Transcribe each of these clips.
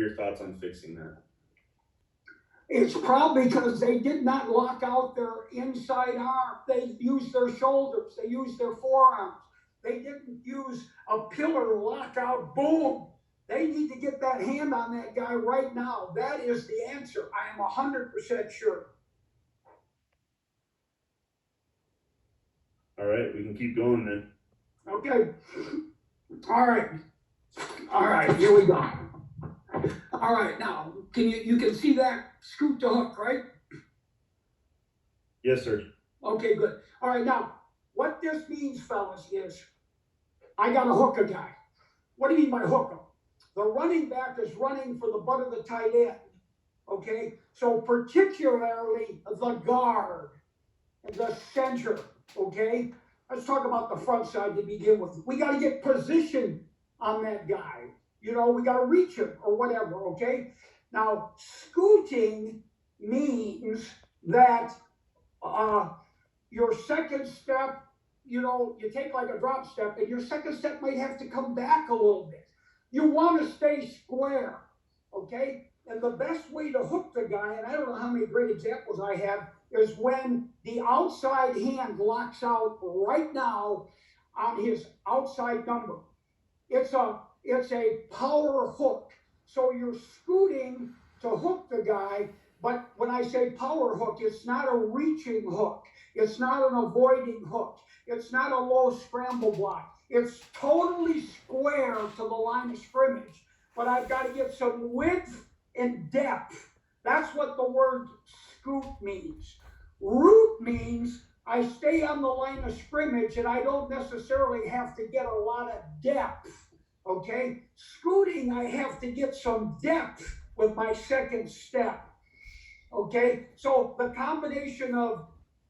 your thoughts on fixing that? It's probably because they did not lock out their inside arm. They used their shoulders. They used their forearms. They didn't use a pillar lockout. Boom. They need to get that hand on that guy right now. That is the answer. I am 100% sure. All right, we can keep going then. Okay. All right. All right, here we go. All right, now, you can see that scoop to hook, right? Yes, sir. Okay, good. All right, now, what this means, fellas, is I got to hook a guy. What do you mean by hook him? The running back is running for the butt of the tight end, okay? So particularly the guard and the center, okay? Let's talk about the front side to begin with. We got to get position on that guy. You know, we got to reach him or whatever, okay? Now, scooting means that your second step, you know, you take like a drop step, and your second step might have to come back a little bit. You want to stay square, okay? And the best way to hook the guy, and I don't know how many great examples I have, is when the outside hand locks out right now on his outside number. It's a power hook. So you're scooting to hook the guy, but when I say power hook, it's not a reaching hook. It's not an avoiding hook. It's not a low scramble block. It's totally square to the line of scrimmage, but I've got to get some width and depth. That's what the word scoot means. Root means I stay on the line of scrimmage and I don't necessarily have to get a lot of depth, okay? Scooting, I have to get some depth with my second step, okay? So the combination of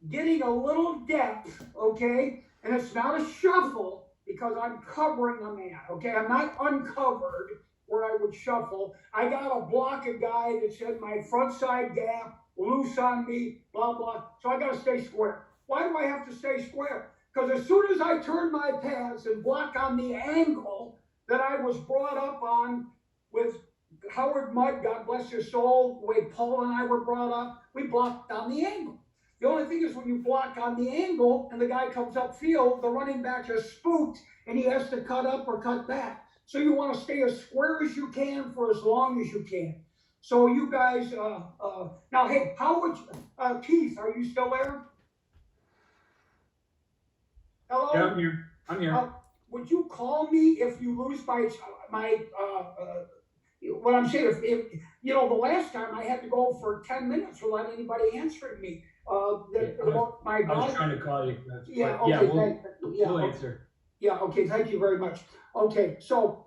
getting a little depth, okay, and it's not a shuffle because I'm covering a man, okay? I'm not uncovered where I would shuffle. I got to block a guy that's in my front side gap, loose on me, blah, blah. So I got to stay square. Why do I have to stay square? Because as soon as I turn my pads and block on the angle that I was brought up on with Howard Mudd, God bless his soul, the way Paul and I were brought up, we blocked on the angle. The only thing is when you block on the angle and the guy comes upfield, the running back is spooked and he has to cut up or cut back. So you want to stay as square as you can for as long as you can. So you guys, now, hey, how would you, Keith, are you still there? Hello? Yeah, I'm here. Would you call me if you lose what I'm saying, if you know, the last time I had to go for 10 minutes without anybody answering me. I was trying to call you. Yeah, okay, we'll answer. Yeah, okay, thank you very much. Okay, so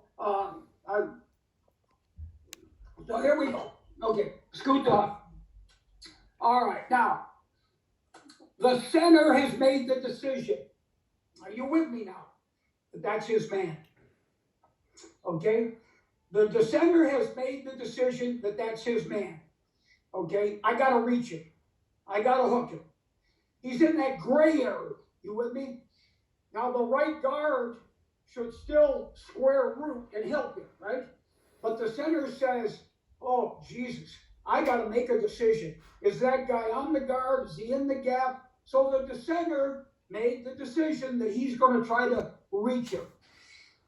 so here we go. Okay, scoot off. All right, now, the center has made the decision. Are you with me now? That's his man. Okay? The center has made the decision that that's his man. Okay? I got to reach him. I got to hook him. He's in that gray area. You with me? Now, the right guard should still square root and help him, right? But the center says, oh, Jesus, I got to make a decision. Is that guy on the guard? Is he in the gap? So the center made the decision that he's going to try to reach him.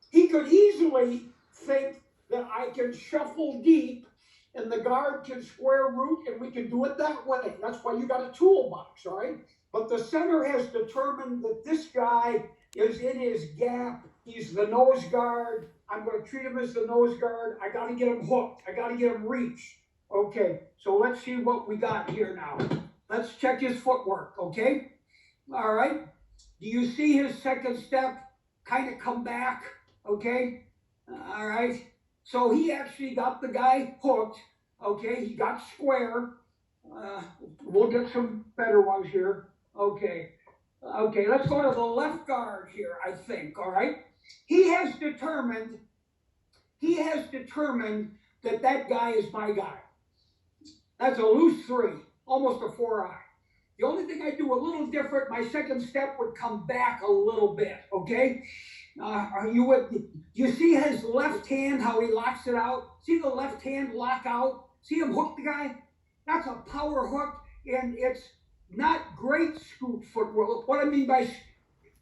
He could easily think that I can shuffle deep and the guard can square root and we can do it that way. That's why you got a toolbox, right? But the center has determined that this guy is in his gap. He's the nose guard. I'm going to treat him as the nose guard. I got to get him hooked. I got to get him reached. Okay, so let's see what we got here now. Let's check his footwork, okay? All right. Do you see his second step kind of come back? Okay. All right. So he actually got the guy hooked. Okay. He got square. We'll get some better ones here. Okay. Okay. Let's go to the left guard here, I think. All right. He has determined that that guy is my guy. That's a loose 3, almost a 4-eye. The only thing I do a little different, my second step would come back a little bit, okay? You see his left hand, how he locks it out? See the left hand lock out? See him hook the guy? That's a power hook, and it's not great scoop footwork. What I mean by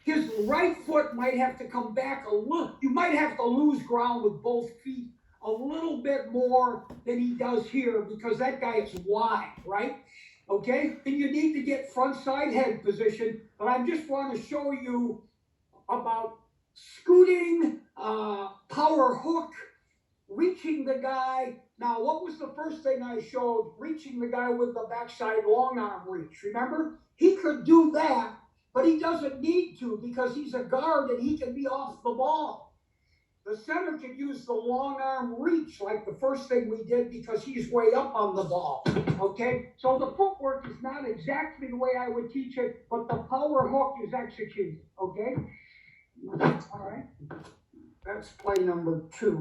his right foot might have to come back a little. You might have to lose ground with both feet a little bit more than he does here because that guy is wide, right? Okay, and you need to get front side head position, but I just want to show you about scooting, power hook, reaching the guy. Now, what was the first thing I showed? Reaching the guy with the backside long arm reach. Remember? He could do that, but he doesn't need to because he's a guard and he can be off the ball. The center can use the long arm reach like the first thing we did because he's way up on the ball. Okay? So the footwork is not exactly the way I would teach it, but the power hook is executed. Okay? All right? That's play number 2.